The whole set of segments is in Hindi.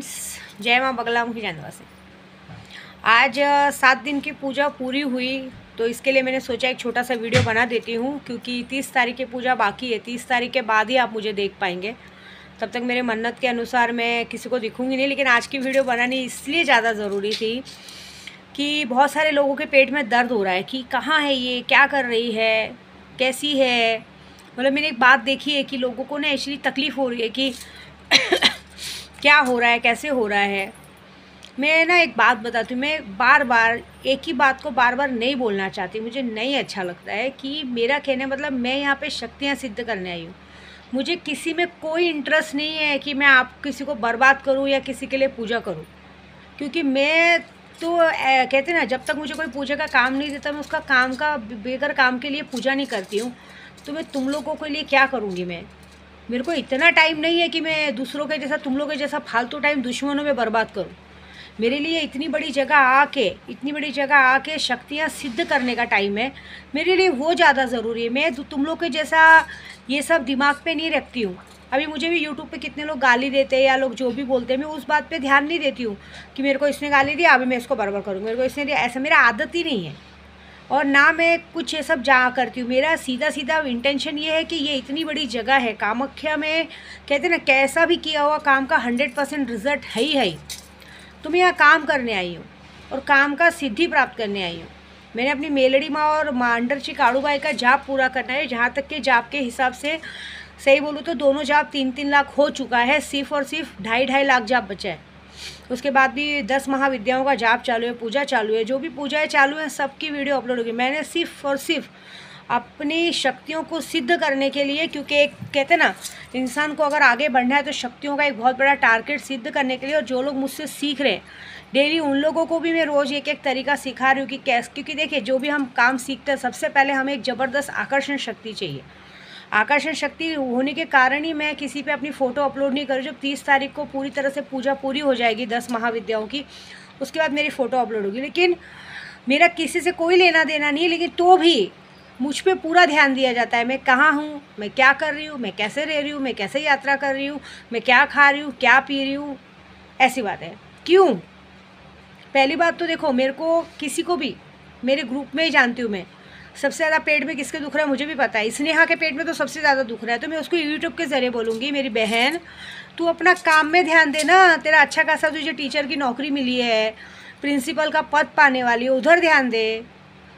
फ्रेंड्स, जय माँ बगलामुखी जानवासी। आज 7 दिन की पूजा पूरी हुई, तो इसके लिए मैंने सोचा एक छोटा सा वीडियो बना देती हूँ, क्योंकि 30 तारीख की पूजा बाकी है। 30 तारीख के बाद ही आप मुझे देख पाएंगे। तब तक मेरे मन्नत के अनुसार मैं किसी को दिखूँगी नहीं, लेकिन आज की वीडियो बनानी इसलिए ज़्यादा ज़रूरी थी कि बहुत सारे लोगों के पेट में दर्द हो रहा है कि कहाँ है ये, क्या कर रही है, कैसी है। मतलब मैंने एक बात देखी है कि लोगों को ना एक्चुअली तकलीफ़ हो रही है कि क्या हो रहा है, कैसे हो रहा है। मैं ना एक बात बताती हूँ, मैं बार बार एक ही बात को बार बार नहीं बोलना चाहती, मुझे नहीं अच्छा लगता है कि मेरा कहने मतलब मैं यहाँ पे शक्तियाँ सिद्ध करने आई हूँ। मुझे किसी में कोई इंटरेस्ट नहीं है कि मैं आप किसी को बर्बाद करूँ या किसी के लिए पूजा करूँ, क्योंकि मैं तो कहते ना, जब तक मुझे कोई पूजा का काम नहीं देता मैं उसका काम का बेगर काम के लिए पूजा नहीं करती हूँ। तो मैं तुम लोगों के लिए क्या करूँगी। मेरे को इतना टाइम नहीं है कि मैं दूसरों के जैसा, तुम लोगों के जैसा फालतू टाइम दुश्मनों में बर्बाद करूं। मेरे लिए इतनी बड़ी जगह आके शक्तियां सिद्ध करने का टाइम है। मेरे लिए वो ज़्यादा ज़रूरी है। मैं तुम लोग के जैसा ये सब दिमाग पे नहीं रखती हूँ। अभी मुझे भी यूट्यूब पे कितने लोग गाली देते हैं या लोग जो भी बोलते हैं, मैं उस बात पे ध्यान नहीं देती हूँ कि मेरे को इसने गाली दिया अभी मैं इसको बराबर करूँगी, मेरे को इसने दिया, ऐसा मेरा आदत ही नहीं है। और ना मैं कुछ ये सब जा करती हूँ। मेरा सीधा सीधा इंटेंशन ये है कि ये इतनी बड़ी जगह है कामाख्या में, कहते ना कैसा भी किया हुआ काम का 100% रिजल्ट है ही है। तो मैं यहाँ काम करने आई हूँ और काम का सिद्धि प्राप्त करने आई हूँ। मैंने अपनी मेलड़ी माँ और मांडरची काड़ूबाई का जाप पूरा करना है। जहाँ तक के जाप के हिसाब से सही बोलूँ तो दोनों जाप 3-3 लाख हो चुका है, सिर्फ और सिर्फ 2.5 लाख जाप बचा है। उसके बाद भी 10 महाविद्याओं का जाप चालू है, पूजा चालू है। जो भी पूजाएं चालू हैं सबकी वीडियो अपलोड होगी। मैंने सिर्फ और सिर्फ अपनी शक्तियों को सिद्ध करने के लिए, क्योंकि एक कहते ना इंसान को अगर आगे बढ़ना है तो शक्तियों का एक बहुत बड़ा टारगेट सिद्ध करने के लिए। और जो लोग मुझसे सीख रहे हैं डेली, उन लोगों को भी मैं रोज़ एक एक तरीका सिखा रही हूँ कि कैसे, क्योंकि देखिए जो भी हम काम सीखते हैं सबसे पहले हमें एक ज़बरदस्त आकर्षण शक्ति चाहिए। आकर्षण शक्ति होने के कारण ही मैं किसी पे अपनी फ़ोटो अपलोड नहीं करूँ। जब 30 तारीख को पूरी तरह से पूजा पूरी हो जाएगी 10 महाविद्याओं की, उसके बाद मेरी फ़ोटो अपलोड होगी। लेकिन मेरा किसी से कोई लेना देना नहीं है, लेकिन तो भी मुझ पे पूरा ध्यान दिया जाता है। मैं कहाँ हूँ, मैं क्या कर रही हूँ, मैं कैसे रह रही हूँ, मैं कैसे यात्रा कर रही हूँ, मैं क्या खा रही हूँ, क्या पी रही हूँ। ऐसी बात है। क्यों? पहली बात तो देखो, मेरे को किसी को भी मेरे ग्रुप में ही जानती हूँ मैं, सबसे ज़्यादा पेट में किसके दुख रहा है मुझे भी पता है। स्नेहा के पेट में तो सबसे ज़्यादा दुख रहा है, तो मैं उसको यूट्यूब के ज़रिए बोलूँगी, मेरी बहन तू अपना काम में ध्यान देना। तेरा अच्छा खासा तुझे टीचर की नौकरी मिली है, प्रिंसिपल का पद पाने वाली है, उधर ध्यान दे।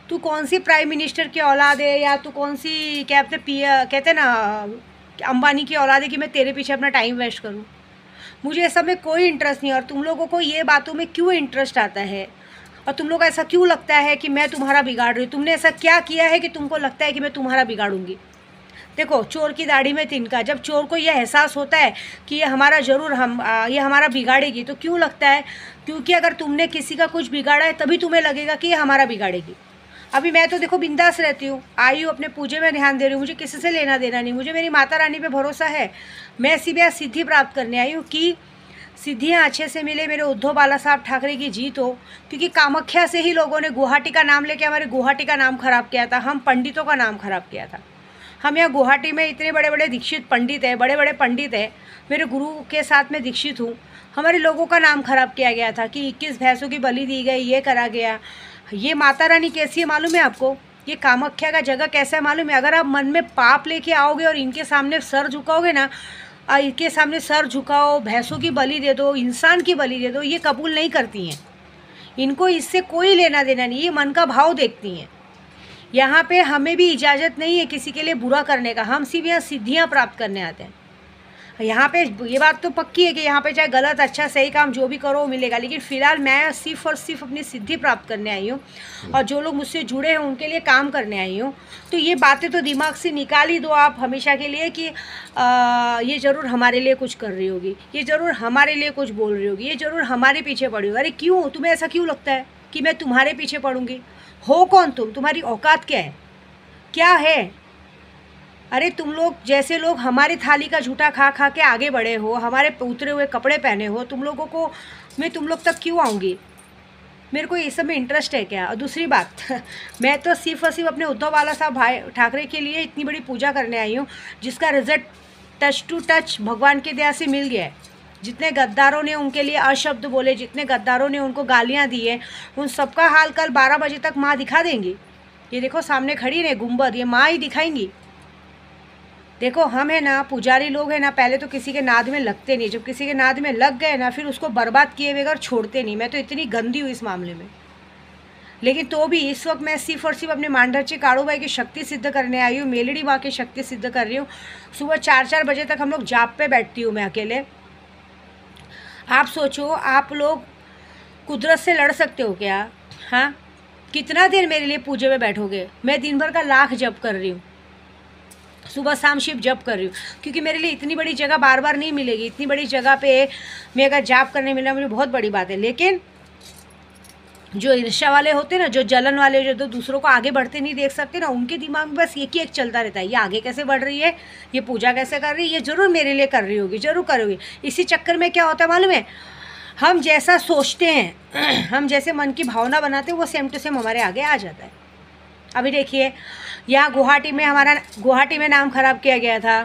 तू कौन सी प्राइम मिनिस्टर की औलाद है या तू कौन सी क्या कहते ना अंबानी की औलाद है कि मैं तेरे पीछे अपना टाइम वेस्ट करूँ। मुझे ऐसा में कोई इंटरेस्ट नहीं। और तुम लोगों को ये बातों में क्यों इंटरेस्ट आता है और तुम लोग ऐसा क्यों लगता है कि मैं तुम्हारा बिगाड़ रही हूँ? तुमने ऐसा क्या किया है कि तुमको लगता है कि मैं तुम्हारा बिगाड़ूंगी? देखो, चोर की दाढ़ी में तिनका। जब चोर को यह एहसास होता है कि ये हमारा ज़रूर ये हमारा बिगाड़ेगी, तो क्यों लगता है? क्योंकि अगर तुमने किसी का कुछ बिगाड़ा है तभी तुम्हें लगेगा कि ये हमारा बिगाड़ेगी। अभी मैं तो देखो बिंदास रहती हूँ, आई हूँ अपने पूजे में ध्यान दे रही हूँ, मुझे किसी से लेना देना नहीं। मुझे मेरी माता रानी पे भरोसा है। मैं सीधे सिद्धि प्राप्त करने आई हूँ कि सिद्धियाँ अच्छे से मिले, मेरे उद्धव बाला साहब ठाकरे की जीत हो। क्योंकि कामाख्या से ही लोगों ने गुवाहाटी का नाम लेके हमारे गुवाहाटी का नाम खराब किया था, हम पंडितों का नाम खराब किया था। हम यहाँ गुवाहाटी में इतने बड़े बड़े दीक्षित पंडित हैं, बड़े बड़े पंडित हैं, मेरे गुरु के साथ मैं दीक्षित हूँ। हमारे लोगों का नाम खराब किया गया था कि 21 भैंसों की बलि दी गई, ये करा गया। ये माता रानी कैसी है मालूम है आपको? ये कामाख्या का जगह कैसा है मालूम है? अगर आप मन में पाप लेके आओगे और इनके सामने सर झुकाओगे ना, इनके सामने सर झुकाओ, भैंसों की बलि दे दो, इंसान की बलि दे दो, ये कबूल नहीं करती हैं। इनको इससे कोई लेना देना नहीं, ये मन का भाव देखती हैं। यहाँ पे हमें भी इजाज़त नहीं है किसी के लिए बुरा करने का। हम सिर्फ यहाँ सिद्धियाँ प्राप्त करने आते हैं। यहाँ पे ये बात तो पक्की है कि यहाँ पे चाहे गलत अच्छा सही काम जो भी करो मिलेगा, लेकिन फ़िलहाल मैं सिर्फ और सिर्फ अपनी सिद्धि प्राप्त करने आई हूँ और जो लोग मुझसे जुड़े हैं उनके लिए काम करने आई हूँ। तो ये बातें तो दिमाग से निकाल ही दो आप हमेशा के लिए कि ये ज़रूर हमारे लिए कुछ कर रही होगी, ये ज़रूर हमारे लिए कुछ बोल रही होगी, ये ज़रूर हमारे पीछे पड़ी होगी। अरे क्यों? तुम्हें ऐसा क्यों लगता है कि मैं तुम्हारे पीछे पड़ूँगी? हो कौन तुम? तुम्हारी औकात क्या है? क्या है? अरे तुम लोग जैसे लोग हमारी थाली का झूठा खा खा के आगे बढ़े हो, हमारे उतरे हुए कपड़े पहने हो, तुम लोगों को मैं तुम लोग तक क्यों आऊँगी? मेरे को ये सब में इंटरेस्ट है क्या? और दूसरी बात मैं तो सिर्फ और सिर्फ अपने उद्धव बाला साहब भाई ठाकरे के लिए इतनी बड़ी पूजा करने आई हूँ, जिसका रिजल्ट टच टू टच भगवान की दया से मिल गया है। जितने गद्दारों ने उनके लिए अशब्द बोले, जितने गद्दारों ने उनको गालियां दी है, उन सबका हाल कल 12 बजे तक माँ दिखा देंगी। ये देखो सामने खड़ी है गुंबद, ये माँ ही दिखाएंगी। देखो हम है ना, पुजारी लोग हैं ना, पहले तो किसी के नाद में लगते नहीं, जब किसी के नाद में लग गए ना फिर उसको बर्बाद किए बगैर छोड़ते नहीं। मैं तो इतनी गंदी हूँ इस मामले में। लेकिन तो भी इस वक्त मैं सिर्फ और सिर्फ अपने मांडरची काड़ूबाई की शक्ति सिद्ध करने आई हूँ, मेलड़ी माँ की शक्ति सिद्ध कर रही हूँ। सुबह 4-4 बजे तक हम लोग जाप पे बैठती हूँ मैं अकेले। आप सोचो, आप लोग कुदरत से लड़ सकते हो क्या? हाँ, कितना देर मेरे लिए पूजे में बैठोगे? मैं दिन भर का लाख जप कर रही हूँ, सुबह शाम शिव जप कर रही हूँ, क्योंकि मेरे लिए इतनी बड़ी जगह बार बार नहीं मिलेगी। इतनी बड़ी जगह पे मैं अगर जाप करने मिला मुझे बहुत बड़ी बात है। लेकिन जो ईर्ष्या वाले होते ना, जो जलन वाले, जो दूसरों को आगे बढ़ते नहीं देख सकते ना, उनके दिमाग में बस एक ही एक चलता रहता है, ये आगे कैसे बढ़ रही है, ये पूजा कैसे कर रही है, ये ज़रूर मेरे लिए कर रही होगी, ज़रूर करोगी। इसी चक्कर में क्या होता है मालूम है, हम जैसा सोचते हैं, हम जैसे मन की भावना बनाते हैं, वो सेम टू सेम हमारे आगे आ जाता है। अभी देखिए यहाँ गुवाहाटी में नाम ख़राब किया गया था,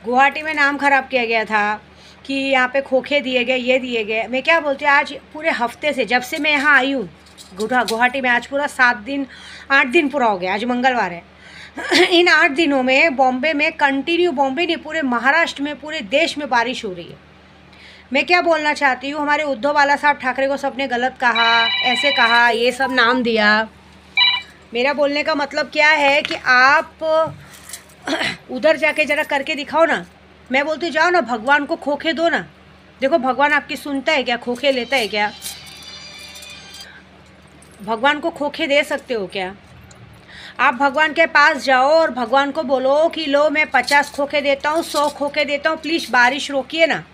गुवाहाटी में नाम ख़राब किया गया था कि यहाँ पे खोखे दिए गए, ये दिए गए। मैं क्या बोलती हूँ, आज पूरे हफ्ते से जब से मैं यहाँ आई हूँ गुवाहाटी में, आज पूरा 8 दिन पूरा हो गया, आज मंगलवार है। इन 8 दिनों में बॉम्बे में कंटिन्यू, बॉम्बे नहीं पूरे महाराष्ट्र में, पूरे देश में बारिश हो रही है। मैं क्या बोलना चाहती हूँ, हमारे उद्धव बाला साहब ठाकरे को सबने गलत कहा, ऐसे कहा, ये सब नाम दिया। मेरा बोलने का मतलब क्या है कि आप उधर जाके ज़रा करके दिखाओ ना। मैं बोलती जाओ ना, भगवान को खोखे दो ना। देखो भगवान आपकी सुनता है क्या? खोखे लेता है क्या? भगवान को खोखे दे सकते हो क्या? आप भगवान के पास जाओ और भगवान को बोलो कि लो मैं 50 खोखे देता हूँ, 100 खोखे देता हूँ, प्लीज़ बारिश रोकिए ना,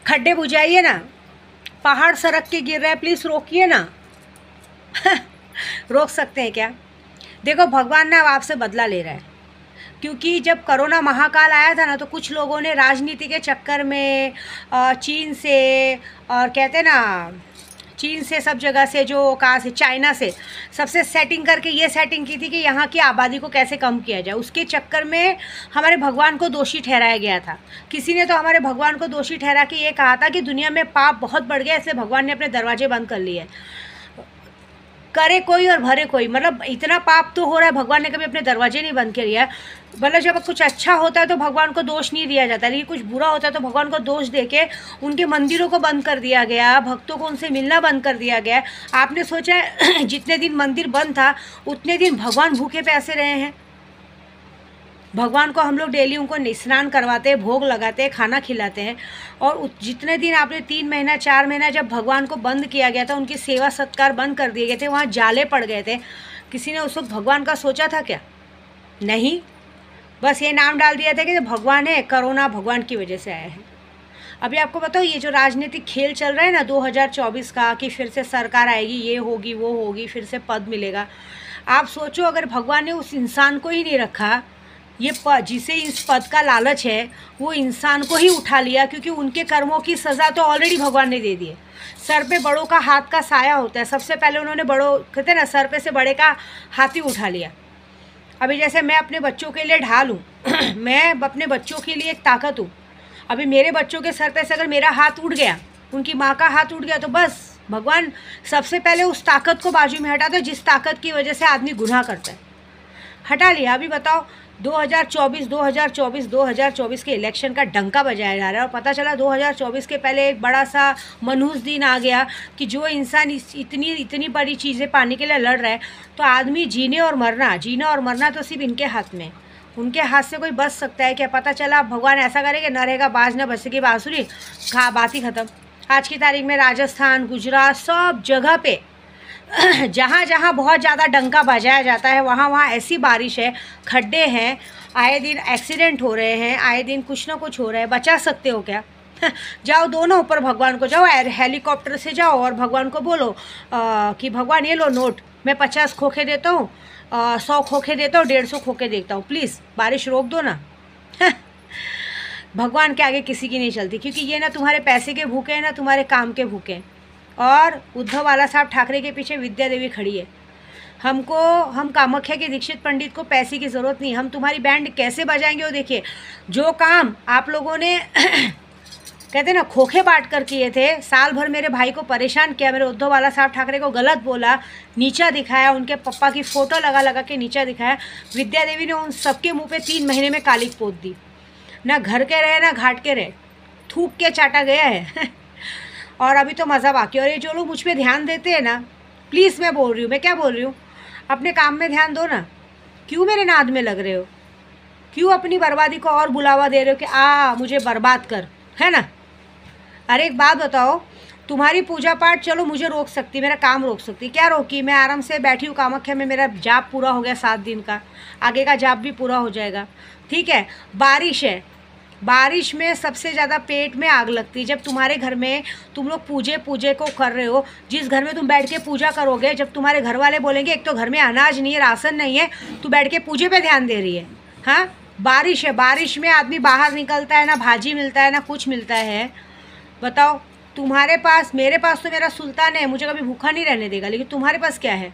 खड्डे बुझाइए ना, पहाड़ सड़क के गिर रहा है, प्लीज़ रोकिए ना। रोक सकते हैं क्या? देखो भगवान ना आपसे बदला ले रहा है, क्योंकि जब कोरोना महाकाल आया था ना, तो कुछ लोगों ने राजनीति के चक्कर में चीन से, और कहते हैं ना चीन से, सब जगह से, जो कहाँ से, चाइना से, सबसे सेटिंग करके ये सेटिंग की थी कि यहाँ की आबादी को कैसे कम किया जाए। उसके चक्कर में हमारे भगवान को दोषी ठहराया गया था। किसी ने तो हमारे भगवान को दोषी ठहरा के ये कहा था कि दुनिया में पाप बहुत बढ़ गया, इसलिए भगवान ने अपने दरवाजे बंद कर लिए। करे कोई और भरे कोई, मतलब इतना पाप तो हो रहा है, भगवान ने कभी अपने दरवाजे नहीं बंद किया। मतलब जब कुछ अच्छा होता है तो भगवान को दोष नहीं दिया जाता, लेकिन कुछ बुरा होता है तो भगवान को दोष देके उनके मंदिरों को बंद कर दिया गया, भक्तों को उनसे मिलना बंद कर दिया गया। आपने सोचा जितने दिन मंदिर बंद था उतने दिन भगवान भूखे प्यासे रहे हैं। भगवान को हम लोग डेली उनको स्नान करवाते हैं, भोग लगाते हैं, खाना खिलाते हैं। और जितने दिन आपने 3 महीना 4 महीना जब भगवान को बंद किया गया था, उनकी सेवा सत्कार बंद कर दिए गए थे, वहाँ जाले पड़ गए थे, किसी ने उस वक्त भगवान का सोचा था क्या? नहीं, बस ये नाम डाल दिया था कि भगवान है, कोरोना भगवान की वजह से आया है। अभी आपको बताओ ये जो राजनीतिक खेल चल रहा है ना 2024 का, कि फिर से सरकार आएगी, ये होगी, वो होगी, फिर से पद मिलेगा। आप सोचो अगर भगवान ने उस इंसान को ही नहीं रखा, ये जिसे इस पद का लालच है, वो इंसान को ही उठा लिया, क्योंकि उनके कर्मों की सज़ा तो ऑलरेडी भगवान ने दे दी है। सर पे बड़ों का हाथ का साया होता है, सबसे पहले उन्होंने बड़ों, कहते हैं ना, सर पे से बड़े का हाथी उठा लिया। अभी जैसे मैं अपने बच्चों के लिए ढाल हूँ मैं अपने बच्चों के लिए एक ताकत हूँ। अभी मेरे बच्चों के सर पे से अगर मेरा हाथ उठ गया, उनकी माँ का हाथ उठ गया, तो बस भगवान सबसे पहले उस ताकत को बाजू में हटा दो, जिस ताकत की वजह से आदमी गुनाह करता है, हटा लिया। अभी बताओ 2024 के इलेक्शन का डंका बजाया जा रहा है, और पता चला 2024 के पहले एक बड़ा सा मनहूस दिन आ गया कि जो इंसान इतनी बड़ी चीज़ें पाने के लिए लड़ रहा है, तो आदमी जीने और मरना तो सिर्फ इनके हाथ में। उनके हाथ से कोई बच सकता है क्या? पता चला भगवान ऐसा करेगा, न रहेगा बाज न बचेगी बांसुरी, बात ही ख़त्म। आज की तारीख में राजस्थान, गुजरात, सब जगह पे जहाँ जहाँ बहुत ज़्यादा डंका बजाया जाता है, वहाँ वहाँ ऐसी बारिश है, खड्डे हैं, आए दिन एक्सीडेंट हो रहे हैं, आए दिन कुछ ना कुछ हो रहा है। बचा सकते हो क्या? जाओ दोनों ऊपर भगवान को जाओ, हेलीकॉप्टर से जाओ और भगवान को बोलो कि भगवान ये लो नोट, मैं 50 खोखे देता हूँ, 100 खोखे देता हूँ, 150 खोखे देता हूँ, प्लीज़ बारिश रोक दो ना। भगवान के आगे किसी की नहीं चलती, क्योंकि ये ना तुम्हारे पैसे के भूखे हैं, ना तुम्हारे काम के भूखे हैं। और उद्धव बाला साहब ठाकरे के पीछे विद्या देवी खड़ी है। हम कामाख्या के दीक्षित पंडित को पैसे की ज़रूरत नहीं। हम तुम्हारी बैंड कैसे बजाएंगे वो देखिए। जो काम आप लोगों ने कहते ना खोखे बांट कर किए थे, साल भर मेरे भाई को परेशान किया, मेरे उद्धव बाला साहब ठाकरे को गलत बोला, नीचा दिखाया, उनके पप्पा की फ़ोटो लगा लगा के नीचा दिखाया, विद्या देवी ने उन सबके मुंह पे 3 महीने में कालिक पोत दी। ना घर के रहे ना घाट के रहे, थूक के चाटा गया है और अभी तो मज़ा बाकी। और ये जो लोग मुझ पर ध्यान देते हैं ना, प्लीज़ मैं बोल रही हूँ, मैं क्या बोल रही हूँ, अपने काम में ध्यान दो ना। क्यों मेरे नाद में लग रहे हो? क्यों अपनी बर्बादी को और बुलावा दे रहे हो कि मुझे बर्बाद कर, है ना? अरे एक बात बताओ, तुम्हारी पूजा पाठ चलो मुझे रोक सकती, मेरा काम रोक सकती, क्या रोकी? मैं आराम से बैठी हूँ कामाख्या में, मेरा जाप पूरा हो गया 7 दिन का, आगे का जाप भी पूरा हो जाएगा, ठीक है। बारिश है, बारिश में सबसे ज़्यादा पेट में आग लगती है। जब तुम्हारे घर में तुम लोग पूजे को कर रहे हो, जिस घर में तुम बैठ के पूजा करोगे, जब तुम्हारे घर वाले बोलेंगे एक तो घर में अनाज नहीं है, राशन नहीं है, तू बैठ के पूजे पे ध्यान दे रही है। हाँ, बारिश है, बारिश में आदमी बाहर निकलता है, ना भाजी मिलता है ना कुछ मिलता है। बताओ, तुम्हारे पास, मेरे पास तो मेरा सुल्तान है, मुझे कभी भूखा नहीं रहने देगा, लेकिन तुम्हारे पास क्या है?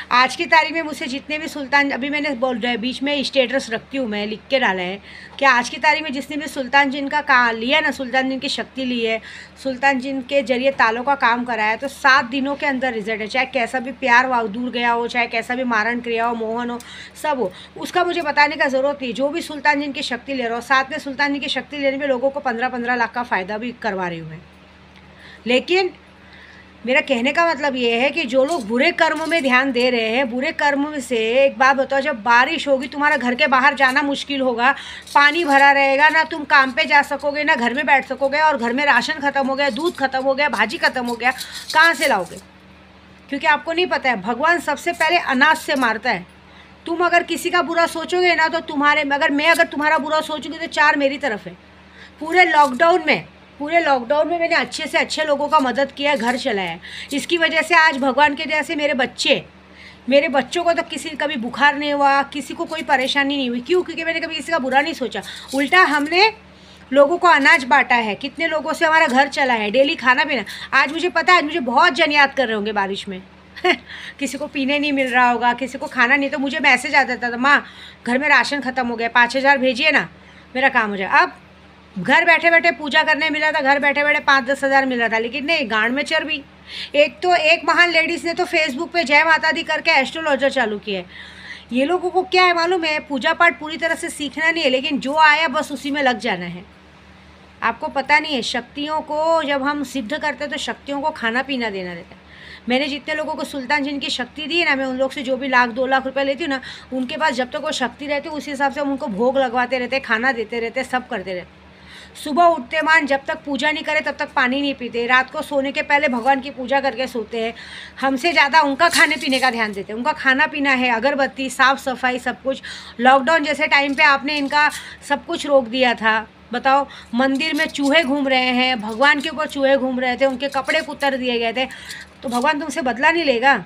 आज की तारीख में मुझसे जितने भी सुल्तान, अभी मैंने बीच में स्टेटस रखती हूँ, मैं लिख के डाला है कि आज की तारीख में जिसने भी सुल्तान जिन का लिया ना, सुल्तान जिन की शक्ति ली है, सुल्तान जिन के जरिए तालों का काम कराया, तो 7 दिनों के अंदर रिजल्ट है। चाहे कैसा भी प्यार दूर गया हो, चाहे कैसा भी मारण क्रिया हो, मोहन हो, सब हो, उसका मुझे बताने का ज़रूरत नहीं। जो भी सुल्तान जिन की शक्ति ले रहा हो, साथ में सुल्तान जिन की शक्ति लेने में लोगों को 15-15 लाख का फ़ायदा भी करवा रही हूँ मैं। लेकिन मेरा कहने का मतलब ये है कि जो लोग बुरे कर्म में ध्यान दे रहे हैं, बुरे कर्म से, एक बात बताओ, जब बारिश होगी तुम्हारा घर के बाहर जाना मुश्किल होगा, पानी भरा रहेगा, ना तुम काम पे जा सकोगे, ना घर में बैठ सकोगे, और घर में राशन ख़त्म हो गया, दूध ख़त्म हो गया, भाजी ख़त्म हो गया, कहाँ से लाओगे? क्योंकि आपको नहीं पता है, भगवान सबसे पहले अनाज से मारता है। तुम अगर किसी का बुरा सोचोगे ना, तो मैं तुम्हारा बुरा सोचूंगी तो 4 मेरी तरफ है। पूरे लॉकडाउन में मैंने अच्छे से अच्छे लोगों का मदद किया है, घर चलाया है। इसकी वजह से आज भगवान के जैसे मेरे बच्चों को तो किसी कभी बुखार नहीं हुआ, किसी को कोई परेशानी नहीं हुई। क्यों? क्योंकि मैंने कभी किसी का बुरा नहीं सोचा, उल्टा हमने लोगों को अनाज बांटा है, कितने लोगों से हमारा घर चला है, डेली खाना पीना। आज मुझे पता है, मुझे बहुत जन याद कर रहे होंगे बारिश में किसी को पीने नहीं मिल रहा होगा, किसी को खाना नहीं, तो मुझे मैसेज आ जाता था, माँ घर में राशन ख़त्म हो गया, 5,000 भेजिए ना, मेरा काम हो जाए। अब घर बैठे बैठे पूजा करने मिला था, घर बैठे बैठे 5-10 हज़ार मिल रहा था, लेकिन नहीं, गांड में चर्बी। एक महान लेडीज़ ने तो फेसबुक पे जय माता दी करके एस्ट्रोलॉजर चालू किया है। ये लोगों को क्या है मालूम है, पूजा पाठ पूरी तरह से सीखना नहीं है, लेकिन जो आया बस उसी में लग जाना है। आपको पता नहीं है, शक्तियों को जब हम सिद्ध करते हैं तो शक्तियों को खाना पीना देना रहता है। मैंने जितने लोगों को सुल्तान जिन की शक्ति दी है ना, मैं उन लोग से जो भी 1-2 लाख रुपए लेती हूँ ना, उनके पास जब तक वो शक्ति रहती है उसी हिसाब से हम उनको भोग लगवाते रहते, खाना देते रहते, सब करते रहते। सुबह उठते मान जब तक पूजा नहीं करे तब तक पानी नहीं पीते, रात को सोने के पहले भगवान की पूजा करके सोते हैं। हमसे ज़्यादा उनका खाने पीने का ध्यान देते हैं, उनका खाना पीना है, अगरबत्ती, साफ़ सफाई, सब कुछ। लॉकडाउन जैसे टाइम पे आपने इनका सब कुछ रोक दिया था। बताओ, मंदिर में चूहे घूम रहे हैं, भगवान के ऊपर चूहे घूम रहे थे, उनके कपड़े कुतर दिए गए थे, तो भगवान तुमसे बदला नहीं लेगा?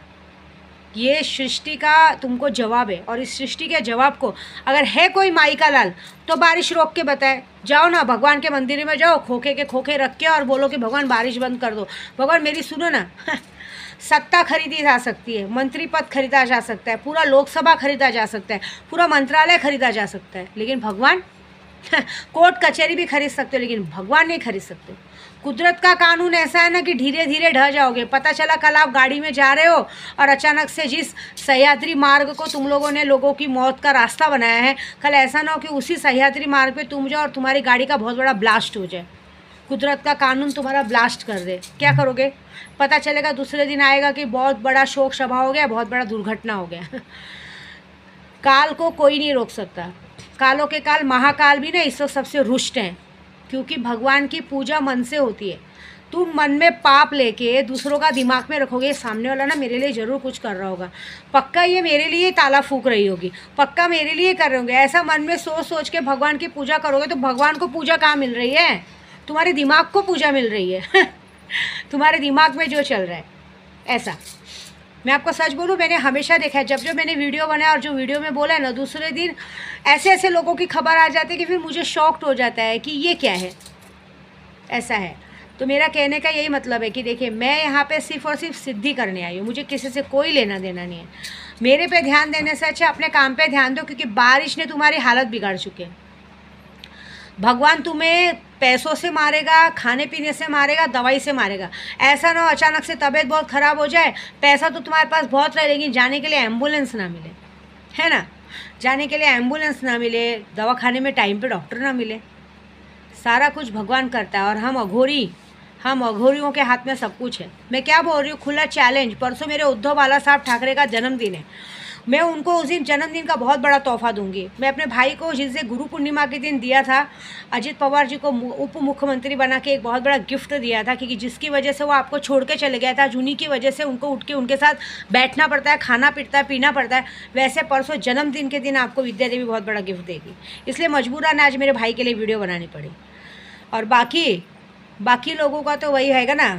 ये सृष्टि का तुमको जवाब है, और इस सृष्टि के जवाब को अगर है कोई माई का लाल तो बारिश रोक के बताए। जाओ ना भगवान के मंदिर में जाओ, खोखे के खोखे रख के, और बोलो कि भगवान बारिश बंद कर दो। भगवान मेरी सुनो ना सत्ता खरीदी जा सकती है, मंत्री पद खरीदा जा सकता है, पूरा लोकसभा खरीदा जा सकता है, पूरा मंत्रालय खरीदा जा सकता है, लेकिन भगवान कोर्ट कचहरी भी खरीद सकते हो, लेकिन भगवान नहीं खरीद सकते। कुदरत का कानून ऐसा है ना कि धीरे धीरे ढह जाओगे। पता चला कल आप गाड़ी में जा रहे हो और अचानक से जिस सह्याद्री मार्ग को तुम लोगों ने लोगों की मौत का रास्ता बनाया है, कल ऐसा ना हो कि उसी सह्याद्री मार्ग पे तुम जाओ और तुम्हारी गाड़ी का बहुत बड़ा ब्लास्ट हो जाए, कुदरत का कानून तुम्हारा ब्लास्ट कर दे। क्या करोगे? पता चलेगा दूसरे दिन आएगा कि बहुत बड़ा शोक सभा हो गया, बहुत बड़ा दुर्घटना हो गया। काल को कोई नहीं रोक सकता। कालों के काल महाकाल भी ना इस वक्त सबसे रुष्ट हैं, क्योंकि भगवान की पूजा मन से होती है। तुम मन में पाप लेके दूसरों का दिमाग में रखोगे, सामने वाला ना मेरे लिए ज़रूर कुछ कर रहा होगा, पक्का ये मेरे लिए ताला फूंक रही होगी, पक्का मेरे लिए कर रहे होंगे, ऐसा मन में सोच सोच के भगवान की पूजा करोगे तो भगवान को पूजा कहाँ मिल रही है? तुम्हारे दिमाग को पूजा मिल रही है तुम्हारे दिमाग में जो चल रहा है। ऐसा मैं आपको सच बोलूँ, मैंने हमेशा देखा है, जब मैंने वीडियो बनाया और जो वीडियो में बोला है ना, दूसरे दिन ऐसे ऐसे लोगों की खबर आ जाती है कि फिर मुझे शॉक्ड हो जाता है कि ये क्या है। ऐसा है, तो मेरा कहने का यही मतलब है कि देखिए, मैं यहाँ पे सिर्फ़ और सिर्फ सिद्धि करने आई हूँ, मुझे किसी से कोई लेना देना नहीं है। मेरे पे ध्यान देने से अच्छा अपने काम पे ध्यान दो, क्योंकि बारिश ने तुम्हारी हालत बिगाड़ चुके हैं। भगवान तुम्हें पैसों से मारेगा, खाने पीने से मारेगा, दवाई से मारेगा। ऐसा ना हो अचानक से तबीयत बहुत ख़राब हो जाए, पैसा तो तुम्हारे पास बहुत रहे लेकिन जाने के लिए एम्बुलेंस ना मिले, है ना, जाने के लिए एम्बुलेंस ना मिले, दवाखाने में टाइम पे डॉक्टर ना मिले। सारा कुछ भगवान करता है और हम अघोरियों के हाथ में सब कुछ है। मैं क्या बोल रही हूँ, खुला चैलेंज। परसों मेरे उद्धव बाला साहब ठाकरे का जन्मदिन है, मैं उनको उस दिन जन्मदिन का बहुत बड़ा तोहफा दूंगी। मैं अपने भाई को, जिससे गुरु पूर्णिमा के दिन दिया था, अजित पवार जी को उप मुख्यमंत्री बना के एक बहुत बड़ा गिफ्ट दिया था, क्योंकि जिसकी वजह से वो आपको छोड़ के चले गया था, उन्हीं की वजह से उनको उठ के उनके साथ बैठना पड़ता है, खाना पीता है, पीना पड़ता है। वैसे परसों जन्मदिन के दिन आपको विद्या देवी बहुत बड़ा गिफ्ट देगी, इसलिए मजबूरन आज मेरे भाई के लिए वीडियो बनानी पड़ी। और बाकी लोगों का तो वही हैगा ना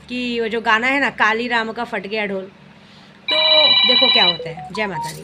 कि वो जो गाना है ना, काली राम का फट गया ढोल। तो देखो क्या होता है। जय माता दी।